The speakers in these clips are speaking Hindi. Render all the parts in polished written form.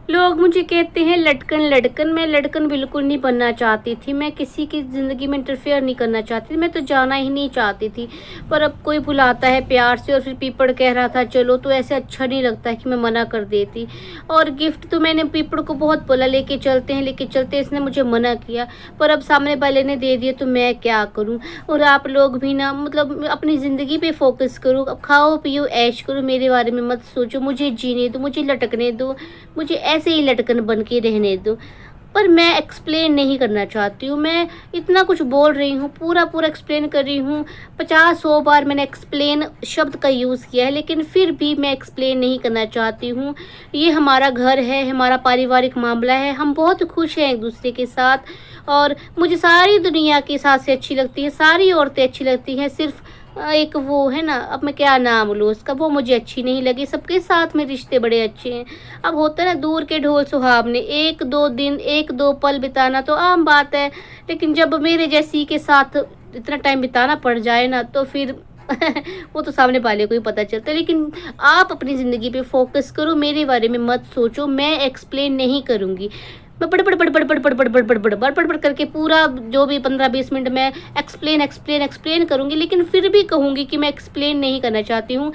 लोग मुझे कहते हैं लटकन लटकन, मैं लटकन बिल्कुल नहीं बनना चाहती थी। मैं किसी की ज़िंदगी में इंटरफेयर नहीं करना चाहती थी, मैं तो जाना ही नहीं चाहती थी। पर अब कोई बुलाता है प्यार से और फिर पीपड़ कह रहा था चलो, तो ऐसे अच्छा नहीं लगता है कि मैं मना कर देती। और गिफ्ट तो मैंने पीपड़ को बहुत बोला लेके चलते हैं लेके चलते हैं, इसने मुझे मना किया। पर अब सामने वाले ने दे दिए तो मैं क्या करूँ। और आप लोग भी ना मतलब अपनी ज़िंदगी पे फोकस करो, अब खाओ पियो ऐश करो, मेरे बारे में मत सोचो। मुझे जीने दो, मुझे लटकने दो, मुझे ऐसे ही लटकन बन के रहने दो। पर मैं एक्सप्लेन नहीं करना चाहती हूँ। मैं इतना कुछ बोल रही हूँ, पूरा पूरा एक्सप्लेन कर रही हूँ, 50-100 बार मैंने एक्सप्लेन शब्द का यूज़ किया है, लेकिन फिर भी मैं एक्सप्लेन नहीं करना चाहती हूँ। ये हमारा घर है, हमारा पारिवारिक मामला है, हम बहुत खुश हैं एक दूसरे के साथ। और मुझे सारी दुनिया की सासें अच्छी लगती हैं, सारी औरतें अच्छी लगती हैं, सिर्फ एक वो है ना, अब मैं क्या नाम लूँ उसका, वो मुझे अच्छी नहीं लगी। सबके साथ में रिश्ते बड़े अच्छे हैं। अब होता है ना दूर के ढोल सुहावने, 1-2 दिन 1-2 पल बिताना तो आम बात है, लेकिन जब मेरे जैसी के साथ इतना टाइम बिताना पड़ जाए ना तो फिर वो तो सामने वाले को ही पता चलता है। लेकिन आप अपनी ज़िंदगी पे फोकस करो, मेरे बारे में मत सोचो। मैं एक्सप्लेन नहीं करूँगी, मैं बड़ बड़ बड़ बड़ बड़ बड़ बड़ बड़ बड़ बड़ बड़ बड़ बड़ करके पूरा जो भी 15-20 मिनट में एक्सप्लेन एक्सप्लेन एक्सप्लेन करूँगी, लेकिन फिर भी कहूँगी कि मैं एक्सप्लेन नहीं करना चाहती हूँ।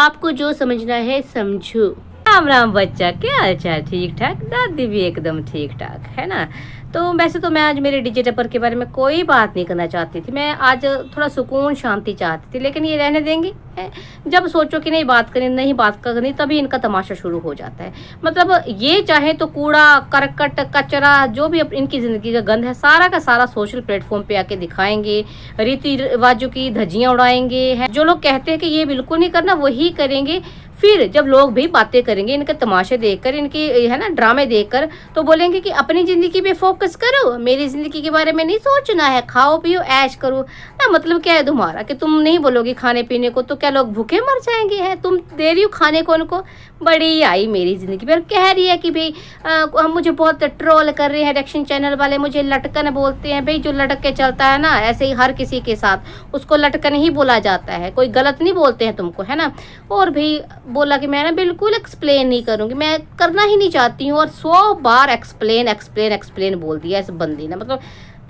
आपको जो समझना है समझो। राम राम बच्चा, क्या हाल चाल? ठीक ठाक? दादी भी एकदम ठीक ठाक है ना। तो वैसे तो मैं आज मेरे डीजे टपर के बारे में कोई बात नहीं करना चाहती थी। मैं आज थोड़ा सुकून शांति चाहती थी, लेकिन ये रहने देंगे है? जब सोचो कि नहीं बात करनी, नहीं बात करनी, तभी इनका तमाशा शुरू हो जाता है। मतलब ये चाहे तो कूड़ा करकट कचरा जो भी इनकी ज़िंदगी का गंद है, सारा का सारा सोशल प्लेटफॉर्म पे आके दिखाएंगे, रीति रिवाजों की धज्जियाँ उड़ाएंगे है। जो लोग कहते हैं कि ये बिल्कुल नहीं करना, वही करेंगे। फिर जब लोग भी बातें करेंगे इनके तमाशे देखकर, इनकी है ना ड्रामे देखकर, तो बोलेंगे कि अपनी ज़िंदगी पे फोकस करो, मेरी ज़िंदगी के बारे में नहीं सोचना है, खाओ पियो ऐश करो ना। मतलब क्या है तुम्हारा कि तुम नहीं बोलोगे खाने पीने को तो क्या लोग भूखे मर जाएंगे? हैं तुम दे रही हो खाने को उनको। बड़ी आई मेरी ज़िंदगी पर कह रही है कि भाई हम मुझे बहुत ट्रोल कर रहे हैं, रिएक्शन चैनल वाले मुझे लटकन बोलते हैं। भाई जो लटक के चलता है ना, ऐसे ही हर किसी के साथ उसको लटकन ही बोला जाता है, कोई गलत नहीं बोलते हैं तुमको, है ना। और भी बोला कि मैं ना बिल्कुल एक्सप्लेन नहीं करूँगी, मैं करना ही नहीं चाहती हूँ। और 100 बार एक्सप्लेन एक्सप्लेन एक्सप्लेन बोल दिया इस बंदी ने। मतलब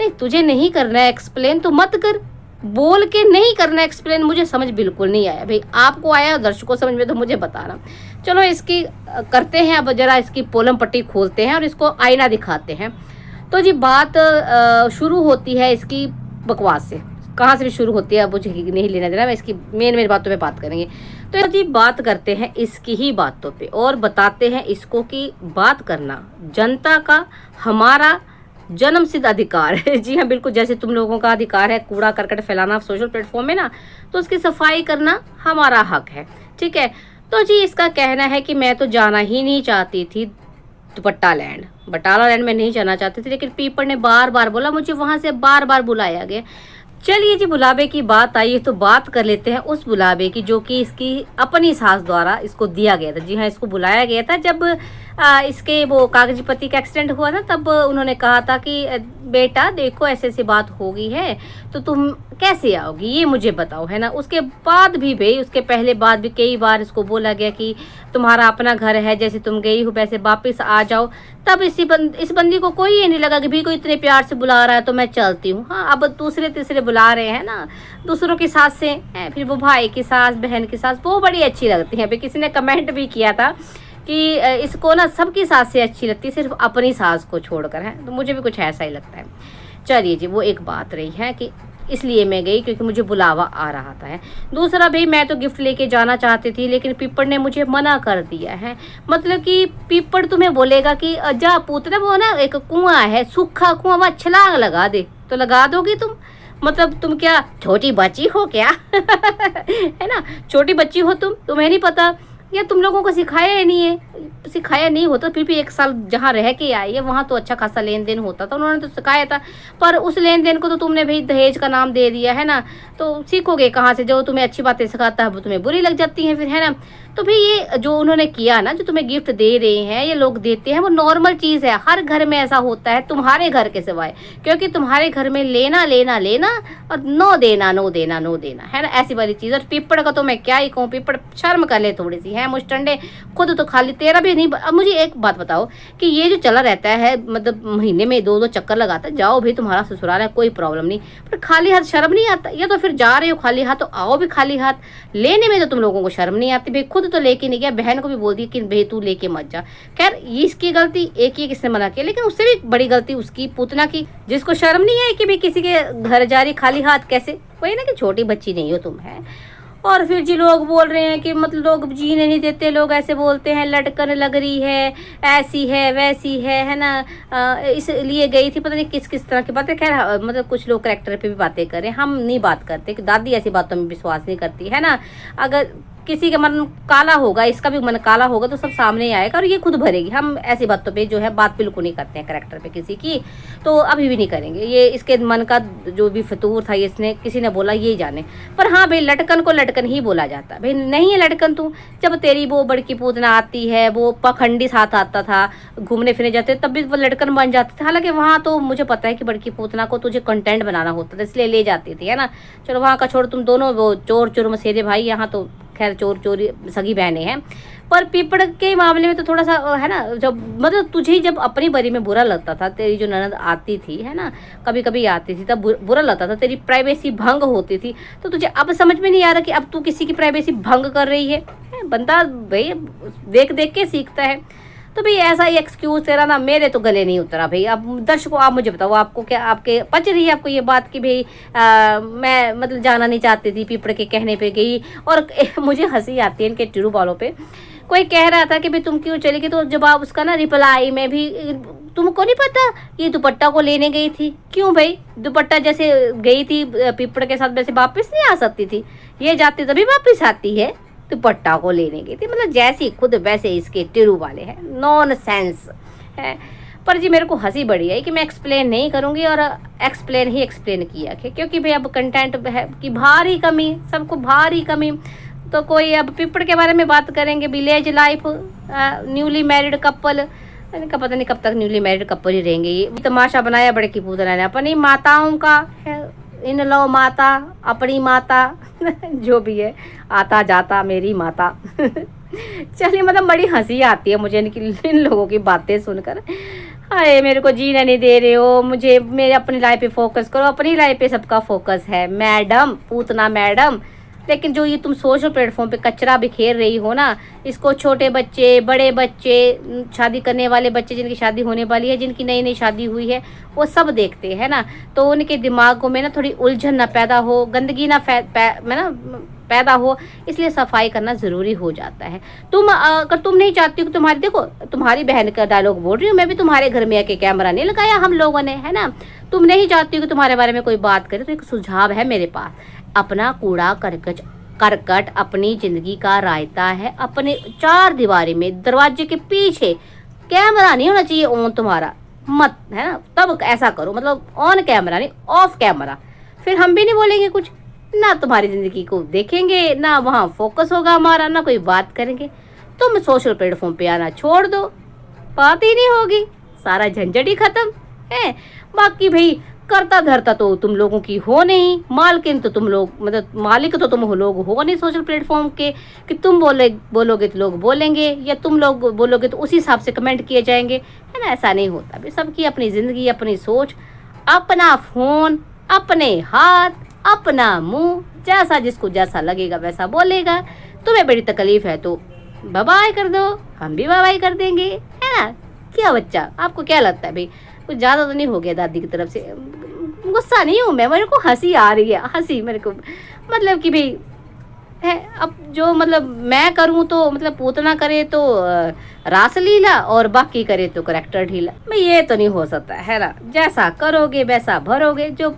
नहीं, तुझे नहीं करना है एक्सप्लेन तो मत कर, बोल के नहीं करना एक्सप्लेन। मुझे समझ बिल्कुल नहीं आया। भाई आपको आया, दर्शकों समझ में तो मुझे बताना। चलो इसकी करते हैं, अब जरा इसकी पोलम पट्टी खोलते हैं और इसको आईना दिखाते हैं। तो जी बात शुरू होती है इसकी बकवास से। कहाँ से भी शुरू होती है अब मुझे नहीं लेना देना, मैं इसकी मेन बातों पे बात करेंगे। तो जी बात करते हैं इसकी ही बातों पे और बताते हैं इसको कि बात करना जनता का हमारा जन्म सिद्ध अधिकार है। जी हाँ, बिल्कुल जैसे तुम लोगों का अधिकार है कूड़ा करकट फैलाना सोशल प्लेटफॉर्म में ना, तो उसकी सफाई करना हमारा हक है, ठीक है। तो जी इसका कहना है कि मैं तो जाना ही नहीं चाहती थी दुपट्टा लैंड, बटाला लैंड में नहीं जाना चाहती थी, लेकिन पीपल ने बार बार बोला, मुझे वहां से बार बार बुलाया गया। चलिए जी बुलावे की बात आई है तो बात कर लेते हैं उस बुलावे की जो कि इसकी अपनी सास द्वारा इसको दिया गया था। जी हाँ, इसको बुलाया गया था जब इसके वो कागजी पति का एक्सीडेंट हुआ था, तब उन्होंने कहा था कि बेटा देखो ऐसे ऐसी बात हो गई है तो तुम कैसे आओगी ये मुझे बताओ, है ना। उसके बाद भी भाई, उसके पहले बाद भी कई बार इसको बोला गया कि तुम्हारा अपना घर है, जैसे तुम गई हो वैसे वापस आ जाओ। तब इस बंदी को कोई ये नहीं लगा कि भाई कोई इतने प्यार से बुला रहा है तो मैं चलती हूँ। हाँ, अब दूसरे तीसरे बुला रहे हैं ना, दूसरों की सास से हैं, फिर वो भाई की सास बहन की सास वो बड़ी अच्छी लगती है। भाई किसी ने कमेंट भी किया था कि इसको ना सबकी सास से अच्छी लगती है, सिर्फ अपनी सास को छोड़कर, है। तो मुझे भी कुछ ऐसा ही लगता है। चलिए जी, वो एक बात रही है कि इसलिए मैं गई क्योंकि मुझे बुलावा आ रहा था। दूसरा भाई, मैं तो गिफ्ट लेके जाना चाहती थी लेकिन पीपड़ ने मुझे मना कर दिया है। मतलब कि पीपड़ तुम्हें बोलेगा कि जा पुत्र, वो ना एक कुआं है, सूखा कुआं, वहाँ छलांग लगा दे, तो लगा दोगी तुम? मतलब तुम क्या छोटी बच्ची हो क्या? है ना, छोटी बच्ची हो तुम, तुम्हें नहीं पता या तुम लोगों को सिखाया ही नहीं है? सिखाया नहीं होता फिर भी 1 साल जहाँ रह के आई है वहाँ तो अच्छा खासा लेन देन होता था, उन्होंने तो सिखाया था। पर उस लेन देन को तो तुमने भाई दहेज का नाम दे दिया, है ना। तो सीखोगे कहाँ से? जो तुम्हें अच्छी बातें सिखाता है वो तुम्हें बुरी लग जाती हैं फिर, है ना। तो भाई ये जो उन्होंने किया ना, जो तुम्हें गिफ्ट दे रहे हैं, ये लोग देते हैं, वो नॉर्मल चीज़ है, हर घर में ऐसा होता है, तुम्हारे घर के सिवाय, क्योंकि तुम्हारे घर में लेना लेना लेना और नो देना नो देना नो देना, है ना, ऐसी वाली चीज़। और पीपड़ का तो मैं क्या ही कहूँ, पीपड़ शर्म कर ले थोड़ी सी, है मुस्टंडे खुद तो खाली तेरा भी नहीं। अब मुझे एक बात बताओ कि ये जो चला रहता है, मतलब महीने में 2-2 चक्कर लगाता है, जाओ भाई तुम्हारा ससुराल है, कोई प्रॉब्लम नहीं, पर खाली हाथ शर्म नहीं आता? या तो फिर जा रहे हो खाली हाथ तो आओ भी खाली हाथ, लेने में तो तुम लोगों को शर्म नहीं आती भाई। खुद तो लेके नहीं गया, बहन को भी बोल दी कि भाई तू लेके मत जा। खैर ये इसकी गलती, एक ही किसने मना किया, लेकिन उससे भी बड़ी गलती उसकी पूतना की, जिसको शर्म नहीं है कि भाई किसी के घर जा रही खाली हाथ कैसे। वही ना कि छोटी बच्ची नहीं हो तुम, है। और फिर जी लोग बोल रहे हैं कि मतलब लोग जीने नहीं देते, लोग ऐसे बोलते हैं लटकन लग रही है, ऐसी है वैसी है ना, इसलिए गई थी, पता नहीं किस किस तरह की बातें। खैर मतलब कुछ लोग कैरेक्टर पे भी बातें करें, हम नहीं बात करते कि दादी ऐसी बातों में विश्वास नहीं करती, है ना। अगर किसी का मन काला होगा, इसका भी मन काला होगा तो सब सामने ही आएगा और ये खुद भरेगी। हम ऐसी बातों पे जो है बात बिल्कुल नहीं करते हैं कैरेक्टर पे किसी की, तो अभी भी नहीं करेंगे। ये इसके मन का जो भी फतूर था, इसने किसी ने बोला ये जाने। पर हाँ भाई, लटकन को लटकन ही बोला जाता है भाई, नहीं है लटकन तू। जब तेरी वो बड़की पूतना आती है, वो पखंडी साथ आता था, घूमने फिरने जाते तब भी वो लटकन बन जाते थे। हालांकि वहाँ तो मुझे पता है कि बड़की पूतना को तुझे कंटेंट बनाना होता था, इसलिए ले जाती थी, है ना। चलो वहाँ का छोड़, तुम दोनों वो चोर चोर मसेरे भाई, यहाँ तो खैर चोर चोरी सगी बहनें हैं। पर पीपड़ के मामले में तो थोड़ा सा है ना, जब मतलब तुझे जब अपनी बरी में बुरा लगता था, तेरी जो ननद आती थी, है ना, कभी कभी आती थी, तब बुरा लगता था, तेरी प्राइवेसी भंग होती थी। तो तुझे अब समझ में नहीं आ रहा कि अब तू किसी की प्राइवेसी भंग कर रही है। बंदा भाई देख देख के सीखता है। तो भाई ऐसा ही एक्सक्यूज तेरा ना मेरे तो गले नहीं उतरा भाई। अब दर्शकों आप मुझे बताओ, आपको क्या, आपके पच रही है आपको ये बात कि भाई मैं मतलब जाना नहीं चाहती थी, पीपड़ के कहने पे गई। और मुझे हंसी आती है इनके टिरू वालों पे। कोई कह रहा था कि भाई तुम क्यों चली गई, तो जवाब उसका ना रिप्लाई में भी, तुमको नहीं पता ये दुपट्टा को लेने गई थी। क्यों भाई, दुपट्टा जैसे गई थी पीपड़ के साथ वैसे वापस नहीं आ सकती थी? ये जाती तभी वापस आती है, दुपट्टा को लेने गई थी। मतलब जैसी खुद वैसे इसके टिरू वाले हैं, नॉन सेंस है। पर जी मेरे को हंसी बड़ी है कि मैं एक्सप्लेन नहीं करूँगी, और एक्सप्लेन ही एक्सप्लेन किया कि क्योंकि भाई अब कंटेंट है कि भारी कमी, सबको भारी कमी। तो कोई अब पीपड़ के बारे में बात करेंगे, village life, newly married couple, इनका पता नहीं कब तक न्यूली मैरिड कपल ही रहेंगे। ये तमाशा बनाया बड़े की पूतना ने अपनी माताओं का, इन लो माता, अपनी माता जो भी है, आता जाता मेरी माता। चलिए मतलब बड़ी हंसी आती है मुझे इन लोगों की बातें सुनकर। हाय मेरे को जीने नहीं दे रहे हो, मुझे मेरे अपनी लाइफ पे फोकस करो। अपनी लाइफ पे सबका फोकस है मैडम, पूतना मैडम। लेकिन जो ये तुम सोशल प्लेटफॉर्म पे कचरा बिखेर रही हो ना, इसको छोटे बच्चे, बड़े बच्चे, शादी करने वाले बच्चे, जिनकी शादी होने वाली है, जिनकी नई नई शादी हुई है, वो सब देखते हैं ना। तो उनके दिमागों में ना थोड़ी उलझन ना पैदा हो, गंदगी ना पैदा हो, इसलिए सफाई करना ज़रूरी हो जाता है। तुम अगर तुम नहीं चाहती हो कि तुम्हारी, देखो तुम्हारी बहन का डायलॉग बोल रही हूँ मैं भी, तुम्हारे घर में आके कैमरा नहीं लगाया हम लोगों ने, है ना। तुम नहीं चाहती हो कि तुम्हारे बारे में कोई बात करे, तो एक सुझाव है मेरे पास, अपना कूड़ा करकट अपनी जिंदगी का रायता है, अपने 4 दीवारी में दरवाजे के पीछे कैमरा नहीं होना चाहिए ऑन तुम्हारा, मत, है ना। तब ऐसा करो, मतलब ऑन कैमरा नहीं, ऑफ कैमरा। फिर हम भी नहीं बोलेंगे कुछ, ना तुम्हारी जिंदगी को देखेंगे, ना वहाँ फोकस होगा हमारा, ना कोई बात करेंगे। तुम सोशल प्लेटफॉर्म पे आना छोड़ दो, बात ही नहीं होगी, सारा झंझट ही खत्म है। बाकी भाई करता धरता तो तुम लोगों की हो नहीं, मालकिन तो तुम लोग, मतलब मालिक तो तुम लोग हो नहीं सोशल प्लेटफॉर्म के, कि तुम बोलोगे तो लोग बोलेंगे, या तुम लोग बोलोगे तो उसी हिसाब से कमेंट किए जाएंगे, है ना। ऐसा नहीं होता भाई, सबकी अपनी ज़िंदगी, अपनी सोच, अपना फ़ोन, अपने हाथ, अपना मुंह, जैसा जिसको जैसा लगेगा वैसा बोलेगा। तुम्हें बड़ी तकलीफ है तो बाय कर दो, हम भी बाय कर देंगे, है ना। क्या बच्चा, आपको क्या लगता है भाई, कुछ ज़्यादा तो नहीं हो गया दादी की तरफ से? गुस्सा नहीं हूँ मैं, मेरे को हंसी आ रही है, हंसी मेरे को, मतलब कि भाई है। अब जो मतलब मैं करूँ तो मतलब पूतना करे तो रासलीला, और बाकी करे तो करैक्टर ढीला। भाई ये तो नहीं हो सकता, है ना। जैसा करोगे वैसा भरोगे, जो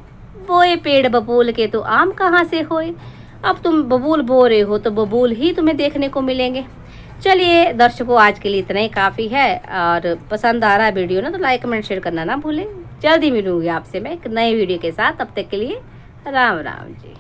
बोए पेड़ बबूल के तो आम कहाँ से होए। अब तुम बबूल बो रहे हो तो बबूल ही तुम्हें देखने को मिलेंगे। चलिए दर्शकों, आज के लिए इतना ही काफ़ी है, और पसंद आ रहा है वीडियो ना तो लाइक कमेंट शेयर करना ना भूलें। जल्दी मिलूंगी आपसे मैं एक नए वीडियो के साथ, तब तक के लिए राम राम जी।